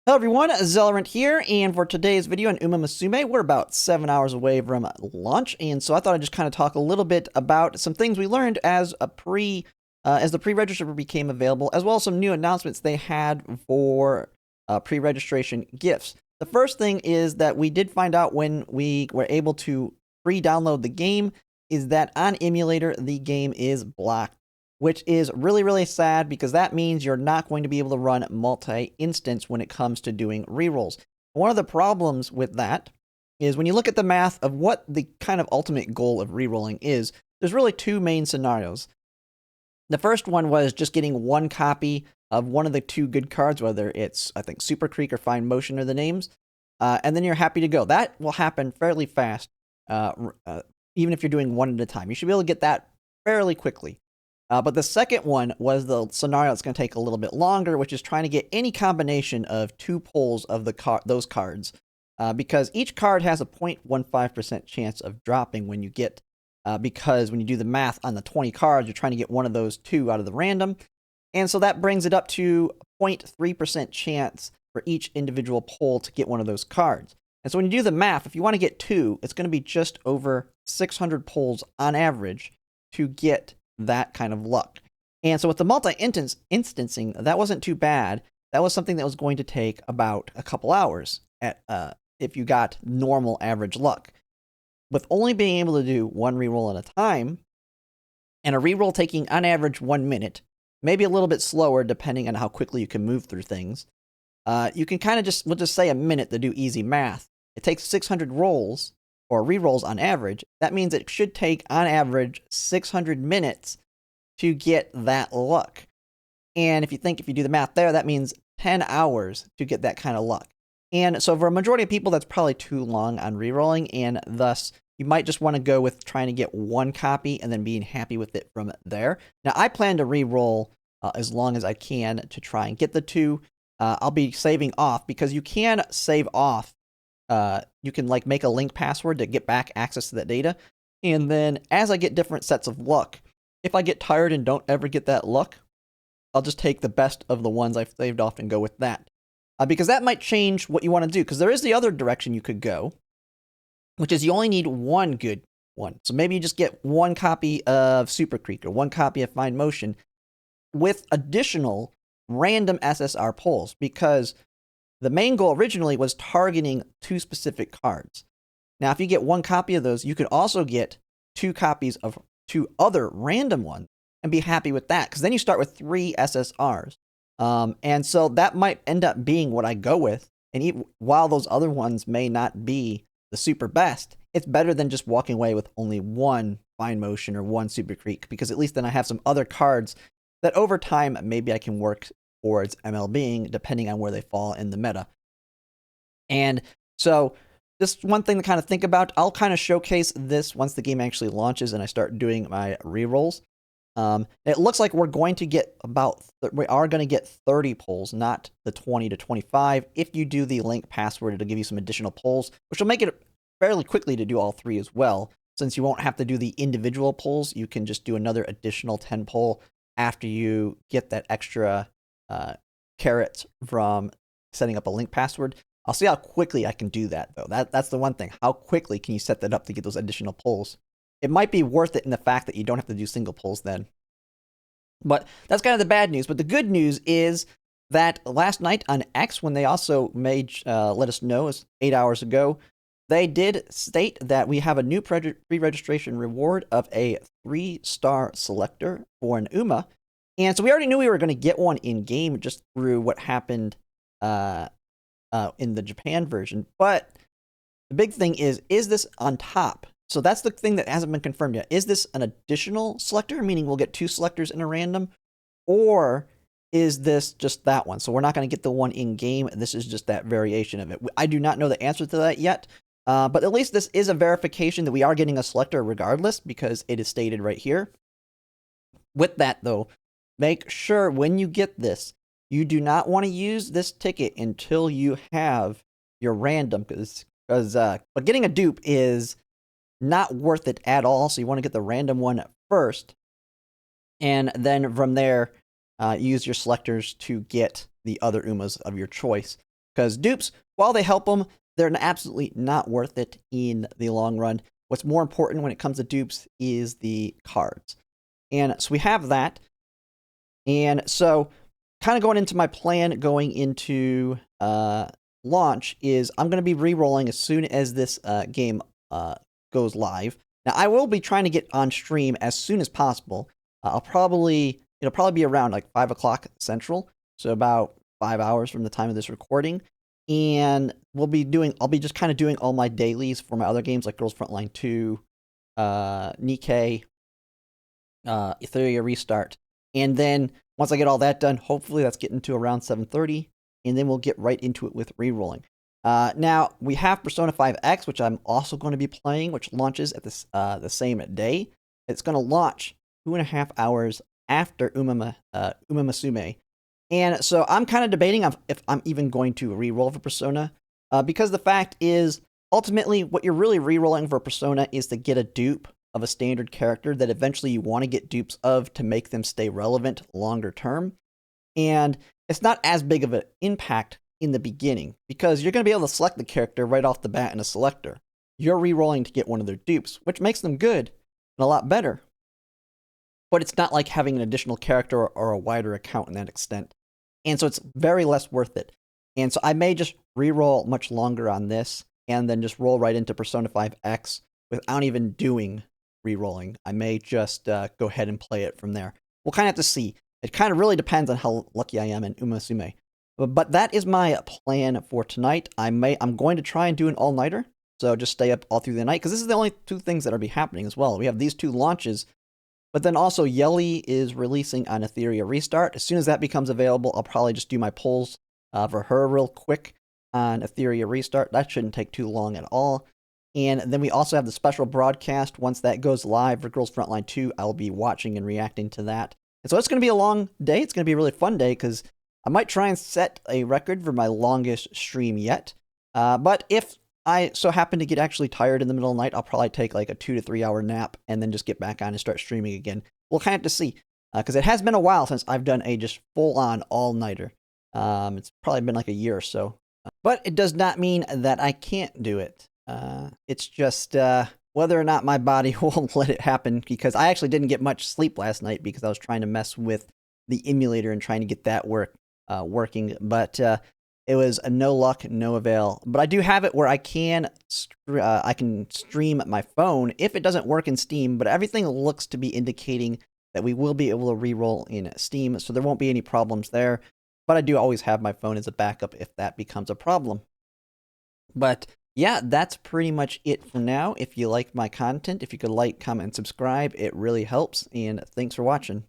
Hello everyone, Zellerant here, and for today's video on Umamusume, we're about 7 hours away from launch, and so I thought I'd just kind of talk a little bit about some things we learned as the pre-register became available, as well as some new announcements they had for pre-registration gifts. The first thing is that we did find out when we were able to pre-download the game is that on emulator, the game is blocked, which is really, really sad because that means you're not going to be able to run multi-instance when it comes to doing rerolls. One of the problems with that is when you look at the math of what the kind of ultimate goal of rerolling is, there's really two main scenarios. The first one was just getting one copy of one of the two good cards, whether it's, I think, Super Creek or Fine Motion are the names, and then you're happy to go. That will happen fairly fast, even if you're doing one at a time. You should be able to get that fairly quickly. But the second one was the scenario that's going to take a little bit longer, which is trying to get any combination of two pulls of those cards, because each card has a 0.15% chance of dropping when you get, because when you do the math on the 20 cards, you're trying to get one of those two out of the random, and so that brings it up to a 0.3% chance for each individual pull to get one of those cards. And so when you do the math, if you want to get two, it's going to be just over 600 pulls on average to get that kind of luck. And so with the multi-instancing, that wasn't too bad. That was something that was going to take about a couple hours at if you got normal average luck. With only being able to do one reroll at a time, and a reroll taking on average 1 minute, maybe a little bit slower depending on how quickly you can move through things, you can kind of we'll just say a minute to do easy math. It takes 600 rolls or rerolls on average. That means it should take, on average, 600 minutes to get that luck. And if you do the math there, that means 10 hours to get that kind of luck. And so for a majority of people, that's probably too long on rerolling, and thus you might just want to go with trying to get one copy and then being happy with it from there. Now, I plan to reroll as long as I can to try and get the two. I'll be saving off, because you can save off. You can make a link password to get back access to that data. And then as I get different sets of luck, if I get tired and don't ever get that luck, I'll just take the best of the ones I've saved off and go with that. Because that might change what you want to do, because there is the other direction you could go, which is you only need one good one. So maybe you just get one copy of Super Creek or one copy of Fine Motion with additional random SSR pulls, because the main goal originally was targeting two specific cards. Now, if you get one copy of those, you could also get two copies of two other random ones and be happy with that, because then you start with 3 SSRs. And so that might end up being what I go with. And while those other ones may not be the super best, it's better than just walking away with only one Fine Motion or one Super Creek, because at least then I have some other cards that over time maybe I can work towards MLBing, depending on where they fall in the meta. And so just one thing to kind of think about, I'll kind of showcase this once the game actually launches and I start doing my rerolls. It looks like we are going to get 30 pulls, not the 20 to 25. If you do the link password, it'll give you some additional pulls, which will make it fairly quickly to do all 3 as well. Since you won't have to do the individual pulls, you can just do another additional 10 pull after you get that extra carrot from setting up a link password. I'll see how quickly I can do that, though. That's the one thing. How quickly can you set that up to get those additional pulls? It might be worth it in the fact that you don't have to do single pulls then. But that's kind of the bad news. But the good news is that last night on X, when they also let us know, it's 8 hours ago, they did state that we have a new pre-registration reward of a 3-star selector for an Uma. And so we already knew we were going to get one in-game just through what happened in the Japan version. But the big thing is this on top? So that's the thing that hasn't been confirmed yet. Is this an additional selector, meaning we'll get 2 selectors in a random? Or is this just that one? So we're not going to get the one in-game. This is just that variation of it. I do not know the answer to that yet. But at least this is a verification that we are getting a selector regardless, because it is stated right here. With that, though, make sure when you get this, you do not want to use this ticket until you have your random, because getting a dupe is not worth it at all. So you want to get the random one first, and then from there, use your selectors to get the other Umas of your choice. Because dupes, while they help them, they're absolutely not worth it in the long run. What's more important when it comes to dupes is the cards. And so we have that. And so kind of going into my plan going into launch is I'm going to be re-rolling as soon as this game goes live. Now, I will be trying to get on stream as soon as possible. It'll probably be around like 5 o'clock Central, so about 5 hours from the time of this recording. And I'll be just kind of doing all my dailies for my other games like Girls Frontline 2, Nikkei, Etheria Restart. And then once I get all that done, hopefully that's getting to around 7:30, and then we'll get right into it with re-rolling. Now, we have Persona 5X, which I'm also going to be playing, which launches at the same day. It's going to launch 2.5 hours after Umamusume. And so I'm kind of debating if I'm even going to re-roll for Persona, because the fact is, ultimately, what you're really re-rolling for Persona is to get a dupe of a standard character that eventually you want to get dupes of to make them stay relevant longer term. And it's not as big of an impact in the beginning, because you're going to be able to select the character right off the bat in a selector. You're re-rolling to get one of their dupes, which makes them good and a lot better. But it's not like having an additional character or a wider account in that extent. And so it's very less worth it. And so I may just re-roll much longer on this and then just roll right into Persona 5X without even doing re-rolling. I may just go ahead and play it from there. We'll kind of have to see. It kind of really depends on how lucky I am in Umamusume. But that is my plan for tonight. I'm going to try and do an all-nighter, so just stay up all through the night, because this is the only two things that are be happening as well. We have these two launches, but then also Yelly is releasing on Etheria Restart. As soon as that becomes available, I'll probably just do my polls for her real quick on Etheria Restart. That shouldn't take too long at all. And then we also have the special broadcast. Once that goes live for Girls Frontline 2, I'll be watching and reacting to that. And so it's going to be a long day. It's going to be a really fun day, because I might try and set a record for my longest stream yet. But if I so happen to get actually tired in the middle of the night, I'll probably take like a 2 to 3 hour nap and then just get back on and start streaming again. We'll kind of have to see, because it has been a while since I've done a just full-on all-nighter. It's probably been like a year or so. But it does not mean that I can't do it. It's just whether or not my body will let it happen, because I actually didn't get much sleep last night because I was trying to mess with the emulator and trying to get that working. But it was a no luck, no avail. But I do have it where I can stream my phone if it doesn't work in Steam. But everything looks to be indicating that we will be able to re-roll in Steam, so there won't be any problems there. But I do always have my phone as a backup if that becomes a problem. But yeah, that's pretty much it for now. If you like my content, if you could like, comment, and subscribe, it really helps. And thanks for watching.